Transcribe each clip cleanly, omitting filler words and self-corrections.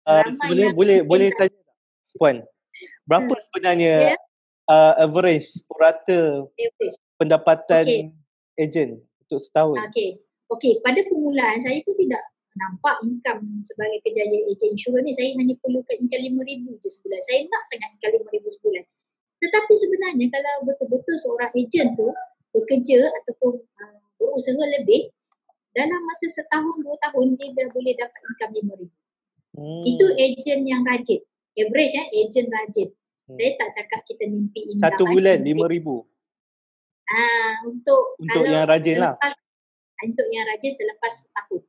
Ramai sebenarnya yang boleh agent tak. tanya tak, Puan? Berapa sebenarnya Ya, average purata average. pendapatan Okey. ejen untuk setahun? Okey, pada permulaan saya pun tidak nampak income sebagai kejayaan ejen insurans ni. Saya hanya perlukan income RM5,000 je sebulan. Saya nak sangat income RM5,000 sebulan. Tetapi sebenarnya kalau betul-betul seorang ejen tu bekerja ataupun berusaha lebih, dalam masa setahun, 2 tahun dia dah boleh dapat income RM5,000. Itu ejen yang rajin. Average ejen rajin. Saya tak cakap kita mimpi indah. Satu bulan RM5,000? Untuk yang rajin lah. Untuk yang rajin selepas tahun.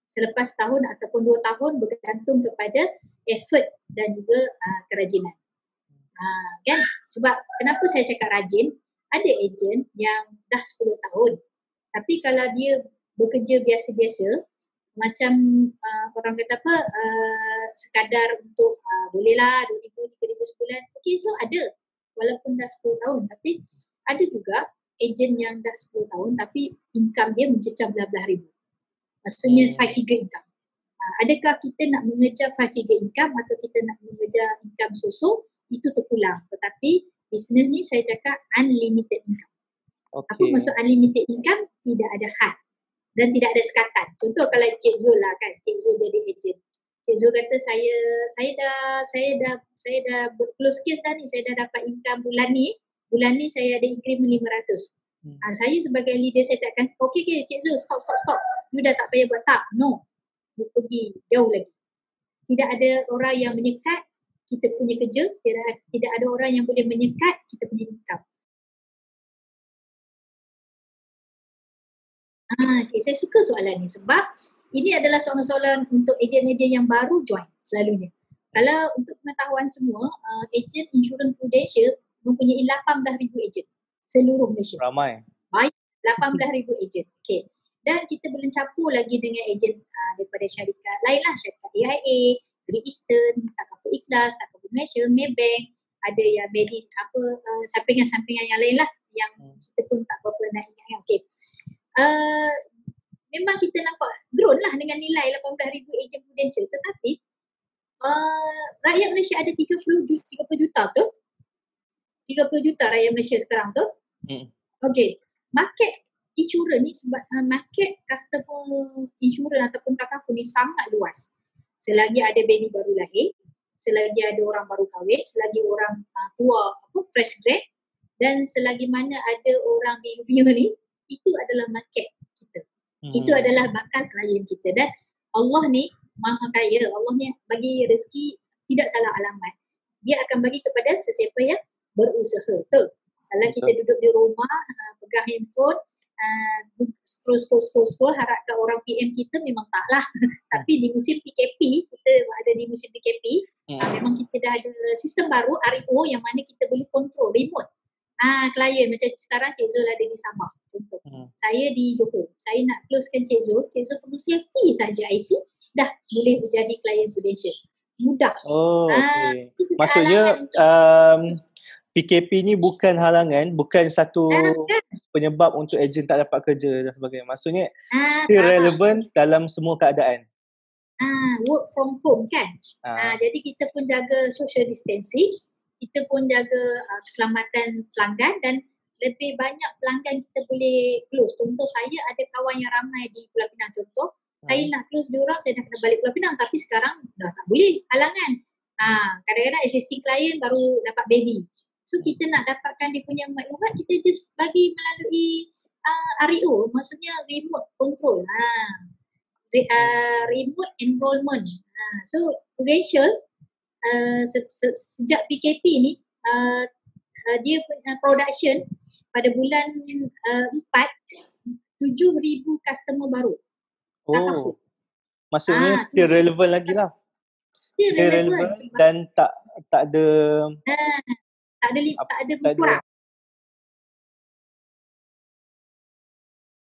Selepas tahun ataupun 2 tahun bergantung kepada effort dan juga kerajinan. Kan? Sebab kenapa saya cakap rajin? Ada ejen yang dah 10 tahun. Tapi kalau dia bekerja biasa-biasa, macam orang kata apa, sekadar untuk bolehlah RM2,000, RM3,000 sebulan. Okay, so ada. Walaupun dah 10 tahun. Tapi ada juga ejen yang dah 10 tahun tapi income dia mencecah belah-belah ribu. Maksudnya 5 figure income. Adakah kita nak mengejar 5 figure income atau kita nak mengejar income so-so? Itu terpulang. Tetapi bisnes ni saya cakap unlimited income. Apa maksud unlimited income? Tidak ada had dan tidak ada sekatan. Contoh kalau Cik Zul lah kan, Cik Zul jadi ejen. Cik Zul kata saya dah close case dah ni, saya dah dapat income bulan ni saya ada increment 500. Saya sebagai leader saya takkan, okay Cik Zul stop. You dah tak payah buat tak. No. You pergi jauh lagi. Tidak ada orang yang menyekat kita punya kerja, tidak ada orang yang boleh menyekat kita punya income. Okay, saya suka soalan ni sebab ini adalah soalan-soalan untuk ejen-ejen yang baru join selalunya. Kalau untuk pengetahuan semua, ejen insurans Prudential mempunyai 18,000 ejen seluruh Malaysia. Ramai. Baik, 18,000 ejen. Okay. Dan kita belum campur lagi dengan ejen daripada syarikat lain lah, syarikat AIA, Great Eastern, Takaful Ikhlas, Takaful Malaysia, Maybank, ada yang medis sampingan-sampingan yang lain lah yang kita pun tak berapa nak ingat. Okay. Memang kita nampak grown lah dengan nilai 18,000 ejen Prudential, tetapi rakyat Malaysia ada 30 juta tu. 30 juta rakyat Malaysia sekarang tu. Okay, market insurans ni sebab market customer insurans ataupun takaful ni sangat luas. Selagi ada baby baru lahir, selagi ada orang baru kahwin, selagi orang keluar fresh grad, dan selagi mana ada orang di dunia ni, itu adalah market kita. Itu adalah bakal klien kita. Dan Allah ni maha kaya. Allah ni bagi rezeki tidak salah alamat. Dia akan bagi kepada sesiapa yang berusaha. Betul? Kalau kita duduk di rumah, pegang handphone, scroll, harapkan orang PM kita, memang taklah. Tapi di musim PKP, kita ada di musim PKP, memang kita dah ada sistem baru, REO, yang mana kita boleh kontrol remote. Klien macam sekarang Cik Zul ada di Sabah contoh. Saya di Johor. Saya nak closekan Cik Zul perlu selfie saja IC, dah boleh menjadi klien Prudential. Mudah. Okay. Maksudnya PKP ni bukan halangan, bukan satu penyebab untuk ejen tak dapat kerja dan sebagainya. Maksudnya dia relevan dalam semua keadaan. Work from home kan. Jadi kita pun jaga social distancing, kita pun jaga keselamatan pelanggan, dan lebih banyak pelanggan kita boleh close. Contoh, saya ada kawan yang ramai di Pulau Pinang contoh. Saya nak close diorang, saya nak kena balik Pulau Pinang, tapi sekarang dah tak boleh, halangan. Kadang-kadang existing client baru dapat baby. So kita nak dapatkan dia punya maklumat, kita just bagi melalui REO, maksudnya remote control. Remote enrollment. So Prudential sejak PKP ni dia punya production pada bulan 4 7,000 customer baru. Maksudnya still relevan lagi lah. Still relevan dan tak ada berkurang.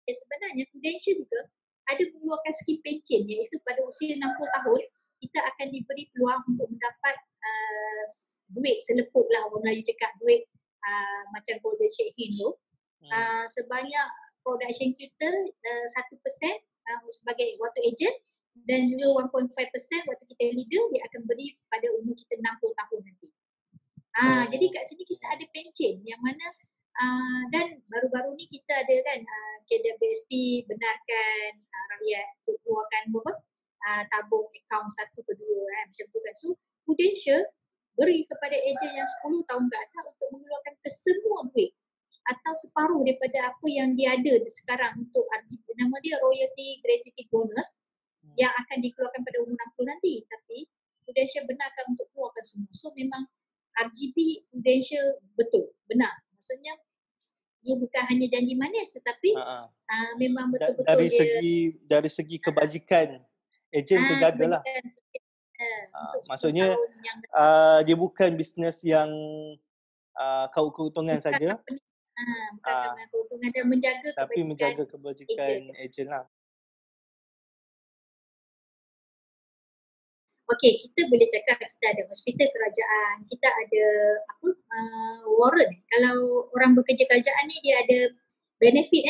Sebenarnya Prudential juga ada mengeluarkan skim pencen, iaitu pada usia 60 tahun kita akan diberi peluang untuk mendapat duit selepuk lah, orang Melayu cakap duit macam golden shake hand tu. Sebanyak production kita 1% sebagai waktu ejen, dan juga 1.5% waktu kita leader dia akan beri pada umur kita 60 tahun nanti. Jadi kat sini kita ada pension yang mana dan baru-baru ni kita ada kan KWSP benarkan rakyat untuk keluarkan tabung akaun 1 ke 2 macam tu kan. So Prudential beri kepada ejen yang 10 tahun ke atas untuk mengeluarkan kesemua duit atau separuh daripada apa yang dia ada sekarang untuk RGB, nama dia Royalty Gratuity Bonus yang akan dikeluarkan pada umur 60 nanti, tapi Prudential benarkan untuk keluarkan semua. So memang RGB Prudential betul, benar. Maksudnya dia bukan hanya janji manis tetapi memang betul-betul dari segi kebajikan ejen terjaga lah. Maksudnya dia bukan bisnes yang keuntungan saja. Bukan keuntungan dan menjaga tapi menjaga kebajikan ejen lah. Okey, kita boleh cakap kita ada hospital kerajaan, kita ada warrant. Kalau orang bekerja kerajaan ni dia ada benefit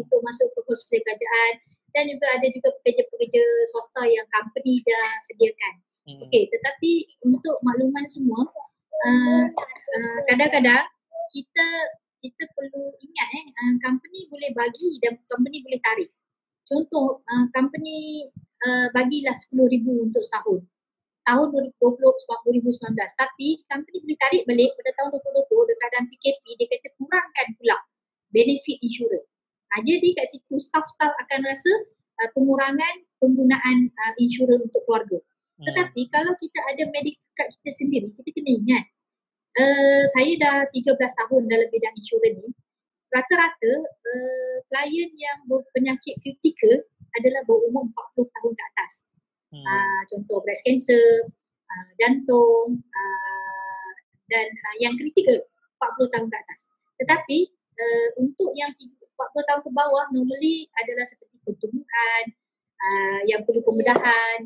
untuk masuk ke hospital kerajaan dan juga ada juga pekerja-pekerja swasta yang company dah sediakan. Okey, tetapi untuk makluman semua kadang-kadang kita perlu ingat company boleh bagi dan company boleh tarik. Contoh company bagilah 10,000 untuk setahun. Tahun 2019 tapi company boleh tarik balik pada tahun 2020 dekat dalam PKP dia kata kurangkan pula benefit insurans. Jadi kat situ staff-staff akan rasa pengurangan penggunaan insurans untuk keluarga. Tetapi kalau kita ada medical card kita sendiri, kita kena ingat saya dah 13 tahun dalam bidang insurans ni. Rata-rata klien yang berpenyakit kritikal adalah berumur 40 tahun ke atas. Contoh breast cancer, jantung dan yang kritikal 40 tahun ke atas. Tetapi untuk yang 40 tahun ke bawah normally adalah seperti pertumbuhan yang perlu pembedahan,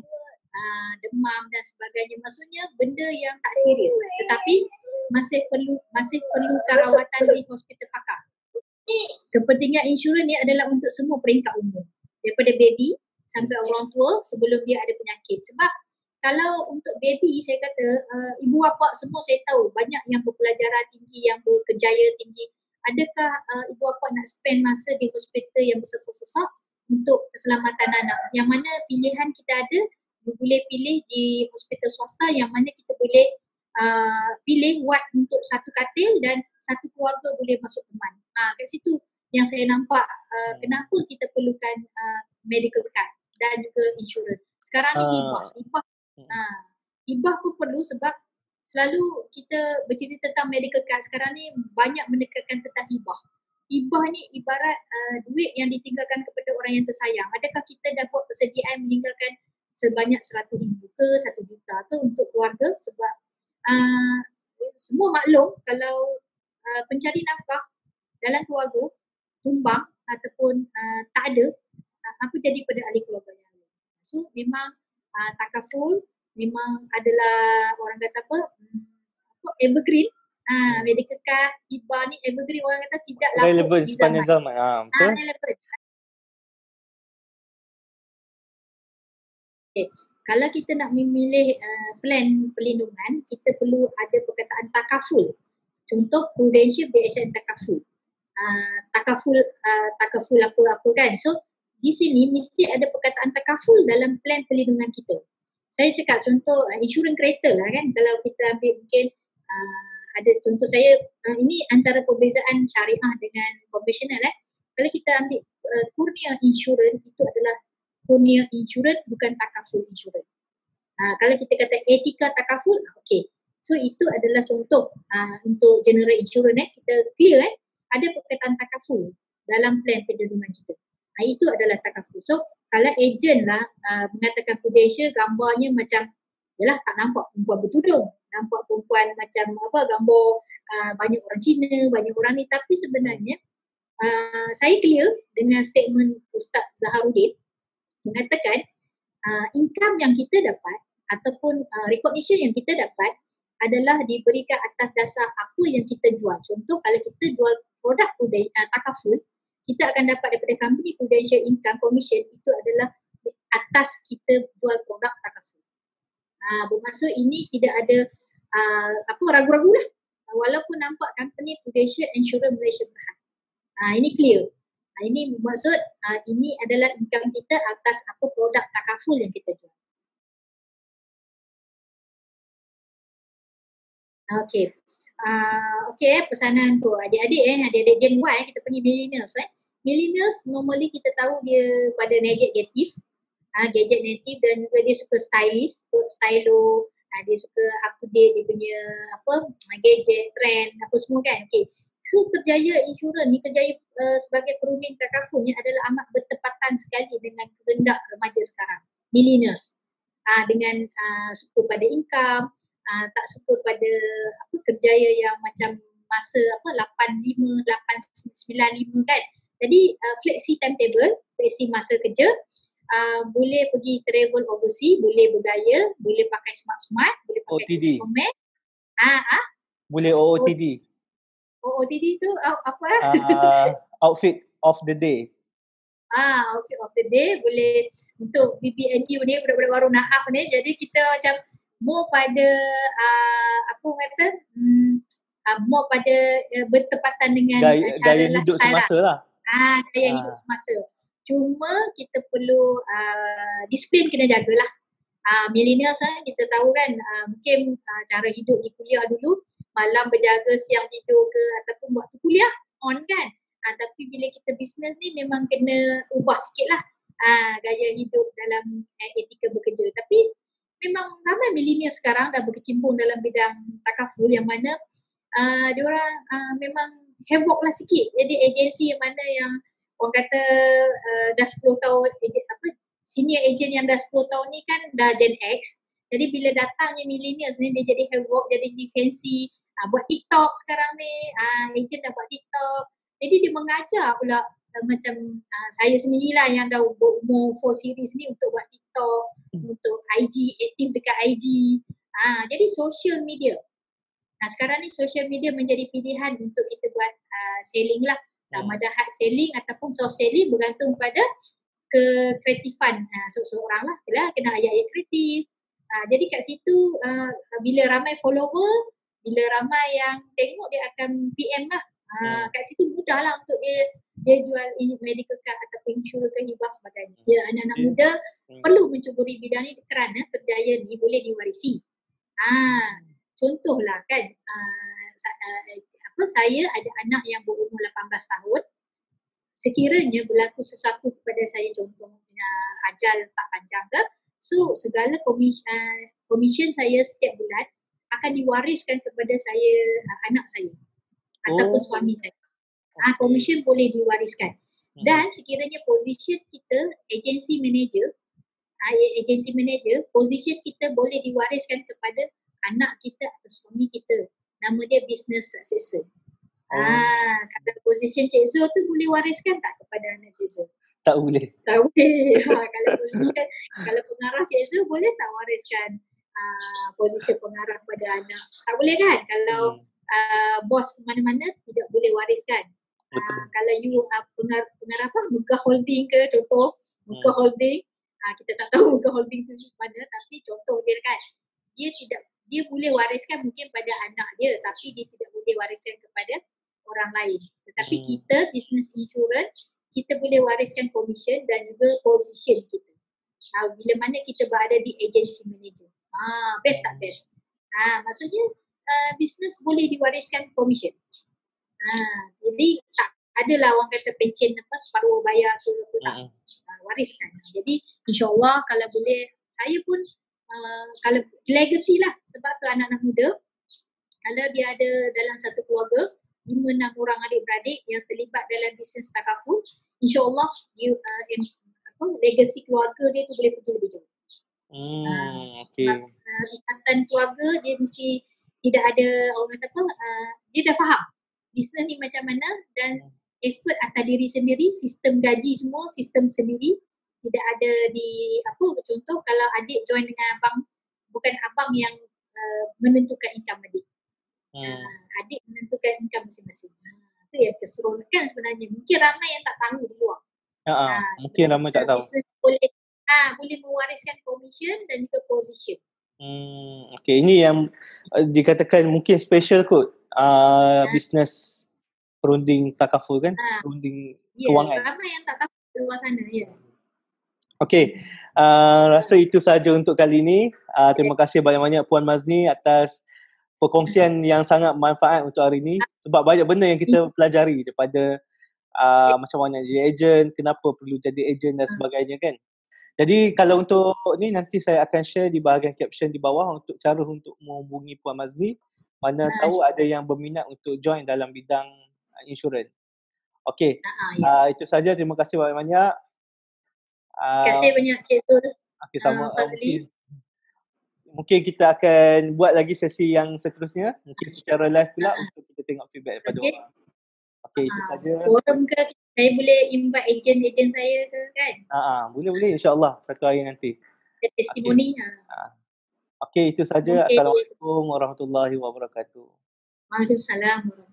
demam dan sebagainya. Maksudnya benda yang tak serius tetapi masih perlu kerawatan di hospital pakar. Kepentingan insurans ni adalah untuk semua peringkat umur. Daripada baby sampai orang tua sebelum dia ada penyakit. Sebab kalau untuk baby saya kata ibu bapa semua saya tahu banyak yang berpelajaran tinggi, yang berkejaya tinggi. Adakah ibu bapa nak spend masa di hospital yang bersesak-sesak untuk keselamatan anak? Yang mana pilihan kita ada, boleh pilih di hospital swasta yang mana kita boleh pilih ward untuk satu katil dan satu keluarga boleh masuk rumah. Kat situ yang saya nampak kenapa kita perlukan medical card dan juga insurans. Sekarang ni hibah pun perlu sebab selalu kita bercerita tentang medical card. Sekarang ni banyak menekankan tentang hibah. Hibah ni ibarat duit yang ditinggalkan kepada orang yang tersayang. Adakah kita dah buat persediaan meninggalkan sebanyak 100,000 ke 1 juta ke untuk keluarga? Sebab semua maklum kalau pencari nafkah dalam keluarga tumbang ataupun tak ada, apa jadi pada ahli keluarga yang lain. So memang takaful memang adalah orang kata evergreen. Medical card, hibah ni evergreen, orang kata tidak relevan sepanjang zaman. Betul. Relevan. Okay. Kalau kita nak memilih plan perlindungan, kita perlu ada perkataan takaful. Contoh Prudential BSN takaful. Takaful apa kan. So di sini mesti ada perkataan takaful dalam plan perlindungan kita. Saya cakap contoh insurans kereta lah kan. Kalau kita ambil mungkin ada contoh saya ini antara perbezaan syariah dengan konvensional. Kalau kita ambil kurnia insurans itu adalah kurnia insurans bukan takaful insurans. Kalau kita kata etika takaful, okey. So itu adalah contoh untuk general insurance kita clear ada perkataan takaful dalam plan perlindungan kita. Itu adalah takaful. So kalau ejen lah mengatakan Prudential gambarnya macam yalah tak nampak perempuan bertudung, nampak perempuan macam gambar banyak orang Cina, banyak orang ni, tapi sebenarnya saya clear dengan statement Ustaz Zaharuddin mengatakan income yang kita dapat ataupun recognition yang kita dapat adalah diberikan atas dasar apa yang kita jual. Contoh kalau kita jual produk takaful, kita akan dapat daripada company Prudential income commission itu adalah atas kita jual produk takaful. Bermaksud ini tidak ada ragu-ragu lah. Walaupun nampak company Prudential Insurance Malaysia Berhad. Ini clear. Ini bermaksud ini adalah income kita atas apa produk takaful yang kita jual. Okey. Pesanan tu adik-adik adik-adik Gen Y kita panggil millennials. Millennials normally kita tahu dia pada gadget native dan juga dia suka stylo, dia suka up to date dia punya gadget, trend apa semua kan. Okay. So Kerjaya Insurans ni, Kerjaya sebagai perunding takaful ni adalah amat bertepatan sekali dengan kehendak remaja sekarang, millennials. Dengan suka pada income, tak suka pada Kerjaya yang macam masa 85, 895 kan. Jadi flexi timetable, flexi masa kerja, boleh pergi travel overseas, boleh bergaya, boleh pakai smart, boleh pakai OOTD. Boleh OOTD. OOTD tu apa? Outfit of the day. Outfit of the day boleh untuk BBNU ni, budak-budak warung Nahab ni. Jadi kita macam more pada more pada bertepatan dengan cara gaya hidup semasa lah. Gaya hidup semasa. Cuma kita perlu disiplin kena jagalah. Millennials kita tahu kan, mungkin cara hidup di kuliah dulu malam berjaga, siang tidur ke ataupun waktu kuliah on kan. Tapi bila kita bisnes ni memang kena ubah sikit lah gaya hidup dalam etika bekerja. Tapi memang ramai millennials sekarang dah berkecimpung dalam bidang takaful yang mana diorang memang havoc lah sikit. Jadi agensi yang mana yang orang kata dah 10 tahun, senior agent yang dah 10 tahun ni kan dah Gen X. Jadi bila datangnya millennials ni dia jadi havoc, jadi fancy, buat TikTok sekarang ni, agent dah buat TikTok. Jadi dia mengajar pula macam saya sendirilah yang dah berumur 4 series ni untuk buat TikTok, untuk IG, aktif dekat IG. Jadi social media. Sekarang ni social media menjadi pilihan untuk kita buat selling lah. Sama ada hard selling ataupun soft selling, bergantung pada kekreatifan seorang lah. Kena ayat-ayat kreatif. Jadi kat situ bila ramai follower, bila ramai yang tengok, dia akan PM lah. Kat situ mudah lah untuk dia jual medical card ataupun insurans ke hibah sebagainya. Ya, anak-anak muda perlu mencuburi bidang ni kerana kerjaya ni boleh diwarisi. Contohlah kan, saya ada anak yang berumur 18 tahun. Sekiranya berlaku sesuatu kepada saya, contohnya ajal tak panjang ke, so segala komisen saya setiap bulan akan diwariskan kepada saya, anak saya ataupun suami saya. Komisen boleh diwariskan. Dan sekiranya position kita agency manager, position kita boleh diwariskan kepada anak kita atau suami kita. Nama dia business successor. Kata position Cik Zul tu boleh wariskan tak kepada anak Cik Zul? Tak boleh. Tak boleh. Kalau position, kalau pengarah Cik Zul boleh tak wariskan position pengarah pada anak? Tak boleh kan? Kalau bos mana-mana tidak boleh wariskan. Kalau you pengarah Megah Holding ke, contoh Megah Holding, kita tak tahu Megah Holding tu mana, tapi contoh dia kan, dia boleh wariskan mungkin pada anak dia, tapi dia tidak boleh wariskan kepada orang lain. Tetapi kita business insurance, kita boleh wariskan komisen dan juga position kita. Bila mana kita berada di agency manager. Best tak best? Maksudnya business boleh diwariskan komisen. Jadi tak adalah orang kata pencen separuh bayar ke apa tak. Wariskan. Jadi insyaAllah kalau boleh, saya pun kalau legacy lah, sebab tu anak-anak muda kalau dia ada dalam satu keluarga 5-6 orang adik-beradik yang terlibat dalam bisnes takaful, insyaAllah legacy keluarga dia tu boleh pergi lebih jauh. Sebab ikatan keluarga dia mesti tidak ada orang kata dia dah faham bisnes ni macam mana dan effort atas diri sendiri, sistem gaji semua, sistem sendiri. Tidak ada contoh kalau adik join dengan abang, bukan abang yang menentukan income adik. Adik menentukan income masing-masing. Itu yang keseronokan sebenarnya. Mungkin ramai yang tak tahu di luar. Mungkin ramai tak tahu. Boleh boleh mewariskan commission dan juga position. Okay, ini yang dikatakan mungkin special kot, bisnes perunding takaful kan, perunding kewangan. Ramai yang tak tahu di luar sana, Okay, rasa itu saja untuk kali ini. Terima kasih banyak-banyak Puan Mazni atas perkongsian yang sangat manfaat untuk hari ini, sebab banyak benda yang kita pelajari daripada macam mana jadi ejen, kenapa perlu jadi ejen dan sebagainya kan. Jadi kalau untuk ni nanti saya akan share di bahagian caption di bawah untuk cara untuk menghubungi Puan Mazni, mana tahu ada yang berminat untuk join dalam bidang insurans. Okey. Itu saja, terima kasih banyak-banyak. Terima kasih banyak Cik Zul. Okey, sama. Mungkin kita akan buat lagi sesi yang seterusnya, mungkin secara live pula untuk kita tengok feedback daripada orang. Okey, itu saja. Forum ke, saya boleh invite ejen-ejen saya ke kan? Boleh insya-Allah satu hari nanti. Testimoni. Okey, itu saja. Assalamualaikum warahmatullahi wabarakatuh. Waalaikumsalam.